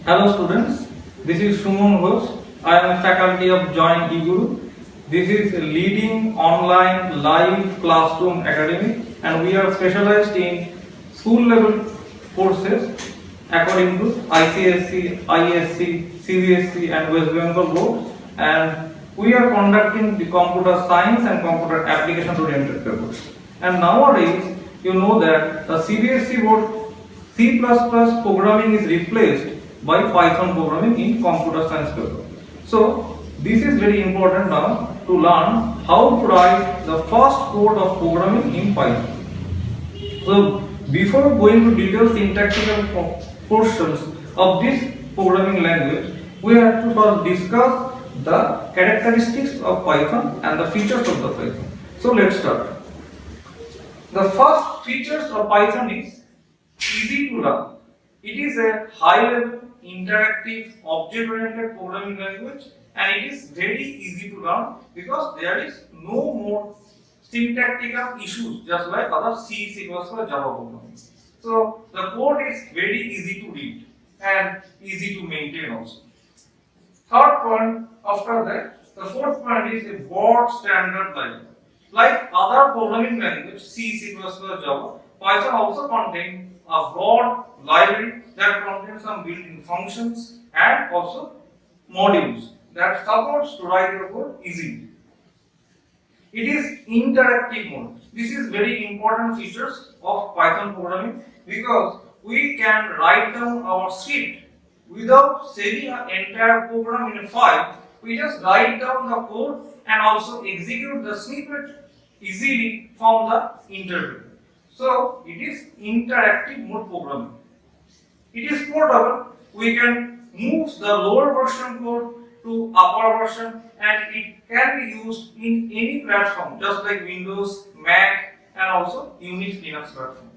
Hello students, this is Suman Ghosh. I am a faculty of Join eGuru. This is a leading online live classroom academy and we are specialized in school level courses according to ICSC, ISC, CBSC and West Bengal boards, and we are conducting the computer science and computer application oriented papers. And nowadays you know that the CBSC board C++ programming is replaced by Python programming in computer science paper. So this is very important now to learn how to write the first code of programming in Python. So before going to detailed syntactical portions of this programming language, we have to first discuss the characteristics of Python and the features of the Python. So let's start. The first features of Python is easy to learn. It is a high-level, interactive, object-oriented programming language, and it is very easy to learn because there is no more syntactical issues just like other C, C++, Java programming. So the code is very easy to read and easy to maintain also. Third point, after that, the fourth point is a broad standard library. Like other programming language, C, C++, Java, Python also contains a broad library that contains some built-in functions and also modules that supports to write your code easily. It is interactive mode. This is very important features of Python programming because we can write down our script without saving an entire program in a file. We just write down the code and also execute the snippet easily from the interpreter. So it is interactive mode programming. It is portable. We can move the lower version code to upper version and it can be used in any platform just like Windows, Mac and also Unix Linux platform.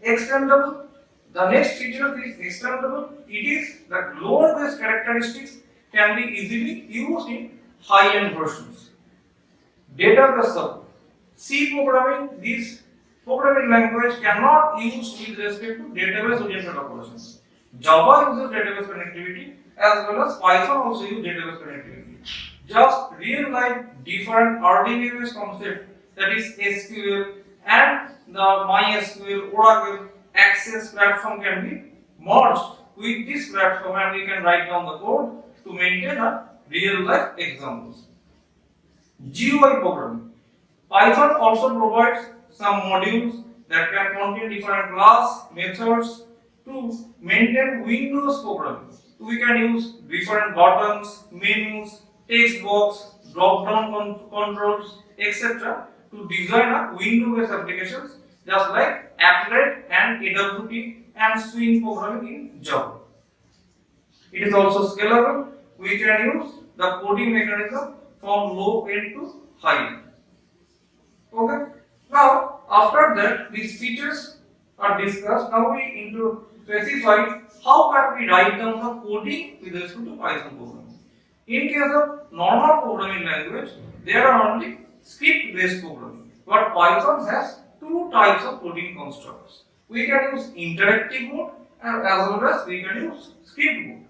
Extendable. The next feature is extendable. It is that lower base characteristics can be easily used in high-end versions. Database support. C programming, this programming language cannot use with respect to database oriented operations. Java uses database connectivity as well as Python also uses database connectivity. Just real life different RDBMS concept, that is SQL and the MySQL, Oracle, Access platform can be merged with this platform and we can write down the code to maintain a real life examples. GUI programming. Python also provides some modules that can contain different class methods to maintain Windows programming. We can use different buttons, menus, text box, drop-down controls, etc. to design a Windows-based applications just like Applet and AWT and Swing programming in Java. It is also scalable. We can use the coding mechanism from low end to high end. Okay. Now, after that, these features are discussed. Now we need to specify how can we write down the coding with respect to Python programming. In case of normal programming language, there are only script-based programming. But Python has two types of coding constructs. We can use interactive mode as well as we can use script mode.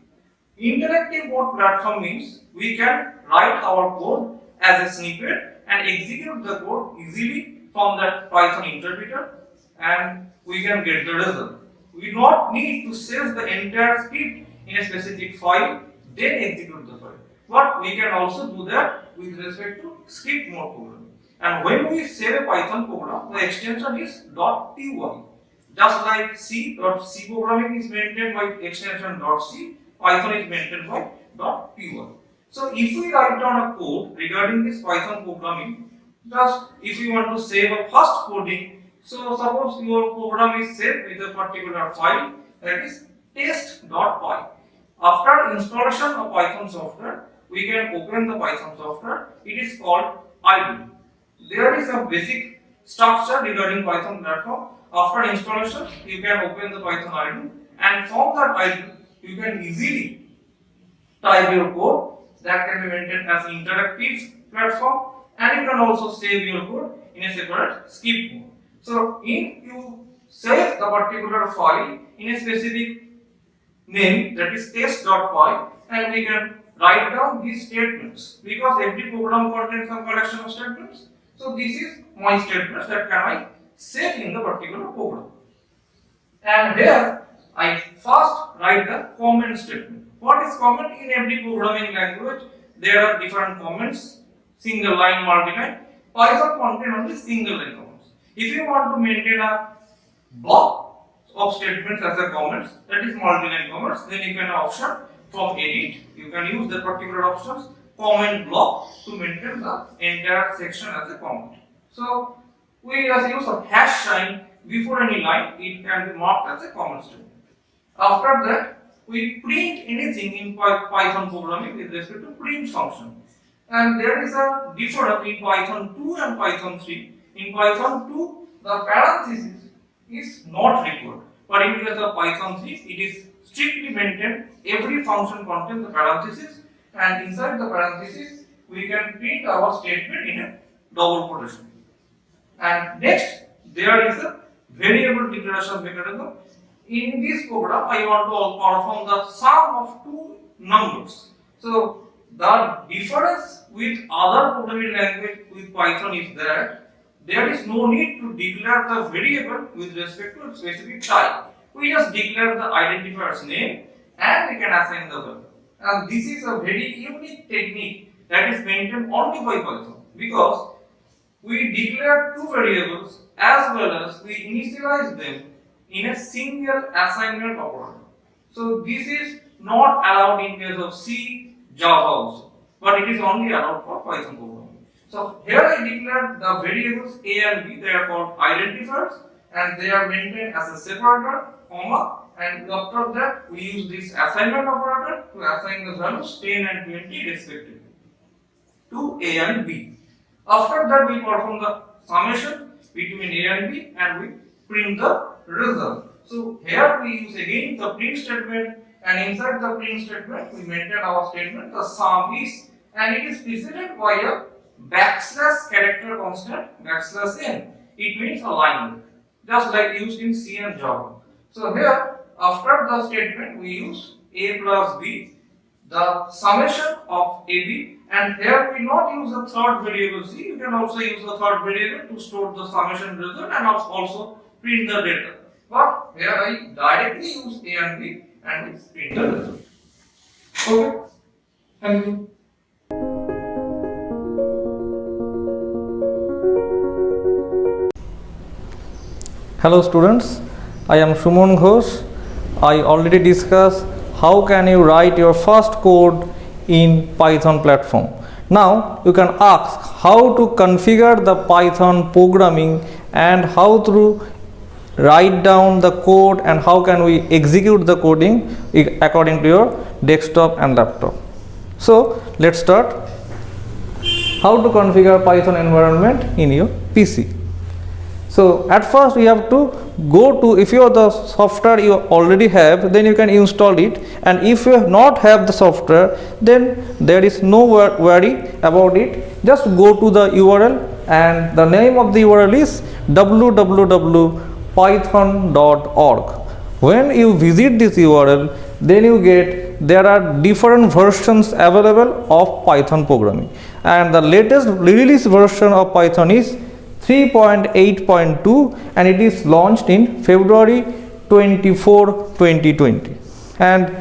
Interactive mode platform means we can write our code as a snippet and execute the code easily from that Python interpreter and we can get the result. We do not need to save the entire script in a specific file, then execute the file. But we can also do that with respect to script mode programming. And when we save a Python program, the extension is .py. Just like C programming is maintained by extension .c, Python is maintained by .py. So if we write down a code regarding this Python programming, just if you want to save a first coding, so suppose your program is saved with a particular file that is test.py. After installation of Python software, we can open the Python software. It is called idle. There is a basic structure regarding Python platform. After installation, you can open the Python idle and from that idle, you can easily type your code that can be maintained as interactive platform and you can also save your code in a separate script mode. So if you save the particular file in a specific name, that is test.py, and we can write down these statements because every program contains some collection of statements. So this is my statements that can I save in the particular program. And here I first write the comment statement. What is comment? In every programming language there are different comments, single line, multi-line. Python contains only single line comments. If you want to maintain a block of statements as a comments, that is multi-line comments, then you can option from edit. You can use the particular options comment block to maintain the entire section as a comment. So we just use a hash sign before any line, it can be marked as a comment statement. After that, we print anything in Python programming with respect to print function. And there is a difference in Python 2 and Python 3. In Python 2, the parenthesis is not required. But in case of Python 3, it is strictly maintained. Every function contains the parenthesis, and inside the parenthesis, we can print our statement in a double quotation. And next, there is a variable declaration mechanism. In this program, I want to perform the sum of two numbers. So the difference with other programming language with Python is that there is no need to declare the variable with respect to a specific type. We just declare the identifier's name and we can assign the value. And this is a very unique technique that is maintained only by Python because we declare two variables as well as we initialize them in a single assignment operator. So this is not allowed in case of C, Java also, but it is only allowed for Python programming. So here I declare the variables A and B, they are called identifiers and they are maintained as a separator, comma, and after that we use this assignment operator to assign the values 10 and 20 respectively to A and B. After that we perform the summation between A and B and we print the result. So here we use again the print statement, and inside the print statement we maintain our statement the sum is, and it is preceded by a backslash character constant \n. It means a line break, just like used in C and Java. So here after the statement we use A plus B, the summation of AB, and here we not use the third variable C. You can also use the third variable to store the summation result and also print the data. But here I directly use A and B and we print the result. Okay, thank you. Hello students, I am Sumon Ghosh. I already discussed how can you write your first code in Python platform. Now you can ask how to configure the Python programming and how to write down the code and how can we execute the coding according to your desktop and laptop. So let's start. How to configure Python environment in your PC. So at first you have to go to, if you have the software you already have, then you can install it, and if you not have the software, then there is no worry about it. Just go to the URL, and the name of the URL is www.python.org. When you visit this URL, then you get there are different versions available of Python programming, and the latest release version of Python is 3.8.2 and it is launched in February 24, 2020. And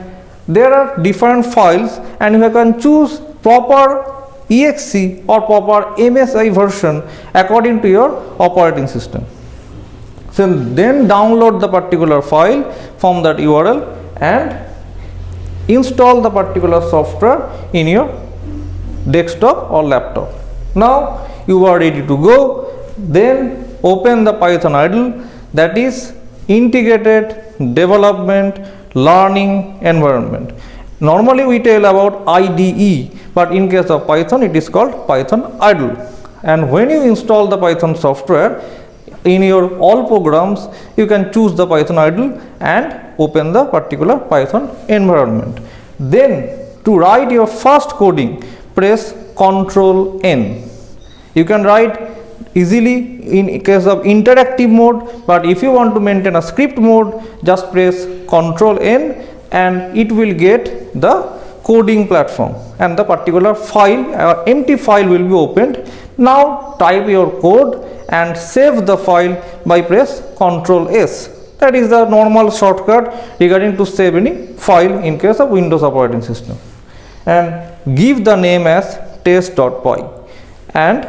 there are different files and you can choose proper exe or proper MSI version according to your operating system. So then download the particular file from that URL and install the particular software in your desktop or laptop. Now you are ready to go. Then open the Python idle, that is integrated development learning environment. Normally we tell about IDE, but in case of Python it is called Python idle. And when you install the Python software in your all programs, you can choose the Python idle and open the particular Python environment. Then to write your first coding, press Ctrl N. You can write easily in case of interactive mode, but if you want to maintain a script mode, just press Ctrl N and it will get the coding platform, and the particular file, empty file will be opened. Now type your code and save the file by press Ctrl S. That is the normal shortcut regarding to save any file in case of Windows operating system, and give the name as test.py, and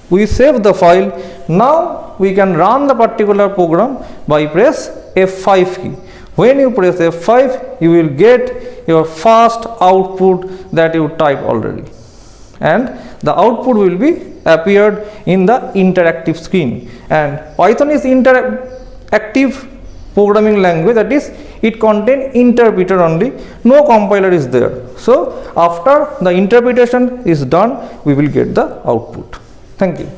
we save the file. Now we can run the particular program by press F5 key. When you press F5, you will get your first output that you type already, and the output will be appeared in the interactive screen. And Python is interactive programming language, that is it contains interpreter only, no compiler is there. So after the interpretation is done, we will get the output. Thank you.